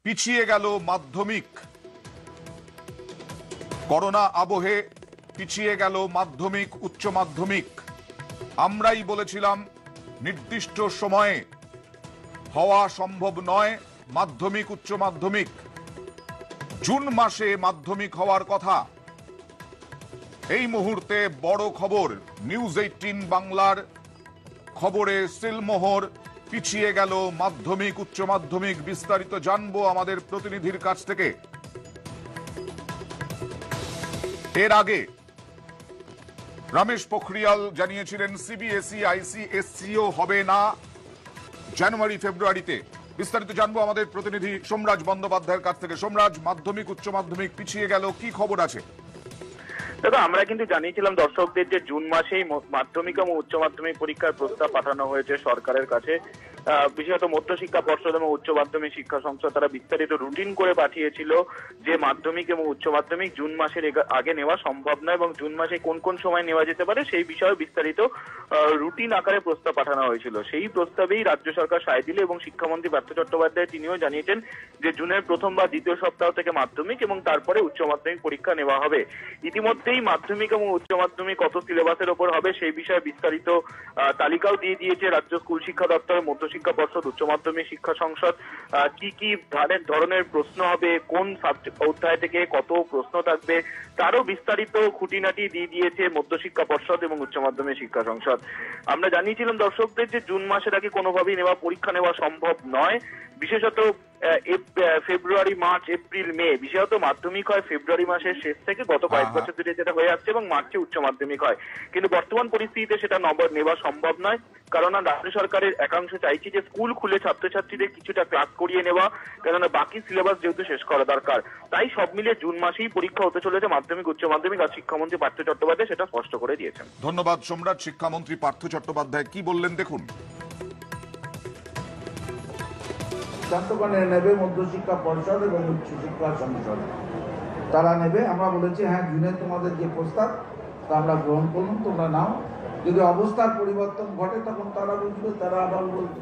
পিছিয়ে গেল মাধ্যমিক। করোনা আবহে পিছিয়ে গেল মাধ্যমিক উচ্চ মাধ্যমিক। আমরাই বলেছিলাম নির্দিষ্ট সময়ে হওয়া সম্ভব নয় মাধ্যমিক উচ্চ মাধ্যমিক। জুন মাসে মাধ্যমিক হওয়ার কথা। এই মুহূর্তে বড় খবর, নিউজ 18 বাংলার খবরে সিলমোহর, পিছিয়ে গেল মাধ্যমিক উচ্চ মাধ্যমিক। বিস্তারিত জানবো আমাদের প্রতিনিধির কাছ থেকে। এর আগে রমেশ পোখরিয়াল জানিয়েছিলেন সিবিএসই আইসিএসসিও হবে না জানুয়ারি ফেব্রুয়ারিতে। বিস্তারিত জানবো আমাদের প্রতিনিধি সোমরাজ বন্দ্যোপাধ্যায়ের কাছ থেকে। সোমরাজ, মাধ্যমিক উচ্চ মাধ্যমিক পিছিয়ে গেল, কি খবর আছে? দাদা, আমরা কিন্তু জানিয়েছিলাম দর্শকদের যে জুন মাসেই মাধ্যমিক এবং উচ্চ মাধ্যমিক পরীক্ষার প্রস্তাব পাঠানো হয়েছে সরকারের কাছে। বিশেষত মধ্যশিক্ষা পর্ষদ এবং উচ্চ মাধ্যমিক শিক্ষা সংসদ তারা বিস্তারিত রুটিন করে পাঠিয়েছিল যে মাধ্যমিক এবং উচ্চ মাধ্যমিক জুন মাসের আগে নেওয়া সম্ভব নয় এবং জুন মাসে কোন কোন সময় নেওয়া যেতে পারে সেই বিষয়ে বিস্তারিত রুটিন আকারে প্রস্তাব পাঠানো হয়েছিল। সেই প্রস্তাবেই রাজ্য সরকার সায় দিল এবং শিক্ষামন্ত্রী পার্থ চট্টোপাধ্যায় তিনিও জানিয়েছেন যে জুনের প্রথম বা দ্বিতীয় সপ্তাহ থেকে মাধ্যমিক এবং তারপরে উচ্চ মাধ্যমিক পরীক্ষা নেওয়া হবে। ইতিমধ্যেই মাধ্যমিক এবং উচ্চ মাধ্যমিক কত সিলেবাসের ওপর হবে সেই বিষয়ে বিস্তারিত তালিকাও দিয়ে দিয়েছে রাজ্য স্কুল শিক্ষা দপ্তর, মধ্যশিক্ষা পর্ষদ, উচ্চ মাধ্যমিক শিক্ষা সংসদ। কি কি ধরনের প্রশ্ন হবে, কোন সাবজেক্ট অধ্যায় থেকে কত প্রশ্ন থাকবে তারও বিস্তারিত খুঁটিনাটি দিয়ে দিয়েছে মধ্যশিক্ষা পর্ষদ এবং উচ্চ মাধ্যমিক শিক্ষা সংসদ। আমরা জানিয়েছিলাম দর্শকদের যে জুন মাসের আগে কোনোভাবেই পরীক্ষা নেওয়া সম্ভব নয়। বিশেষত ফেব্রুয়ারি, মার্চ, এপ্রিল, মে, বিশেষত মাধ্যমিক হয় ফেব্রুয়ারি মাসের শেষ থেকে গত কয়েক বছর ধরে যেটা হয়ে আসছে, এবং মার্চে উচ্চ মাধ্যমিক হয়। কিন্তু বর্তমান পরিস্থিতিতে সেটা নেওয়া সম্ভব নয়, কারণ রাজ্য সরকারের একাংশ চাইছে যে স্কুল খুলে ছাত্রছাত্রীদের কিছুটা ক্লাস করিয়ে নেওয়া, কেননা বাকি সিলেবাস যেহেতু শেষ করা দরকার। তাই সব মিলিয়ে জুন মাসেই পরীক্ষা হতে চলেছে মাধ্যমিক উচ্চ মাধ্যমিক। আর শিক্ষামন্ত্রী পার্থ চট্টোপাধ্যায় সেটা স্পষ্ট করে দিয়েছেন। ধন্যবাদ সম্রাট। শিক্ষামন্ত্রী পার্থ চট্টোপাধ্যায় কি বললেন দেখুন। ছাত্রগণে নেবে মধ্যশিক্ষা পর্ষদ এবং উচ্চ শিক্ষা সংসদ, তারা নেবে। আমরা বলেছি হ্যাঁ, জুনে তোমাদের যে প্রস্তাব তা আমরা গ্রহণ করলাম, তোমরা নাও। যদি অবস্থার পরিবর্তন ঘটে তখন তারা বুঝবে, তারা আবার বলবে।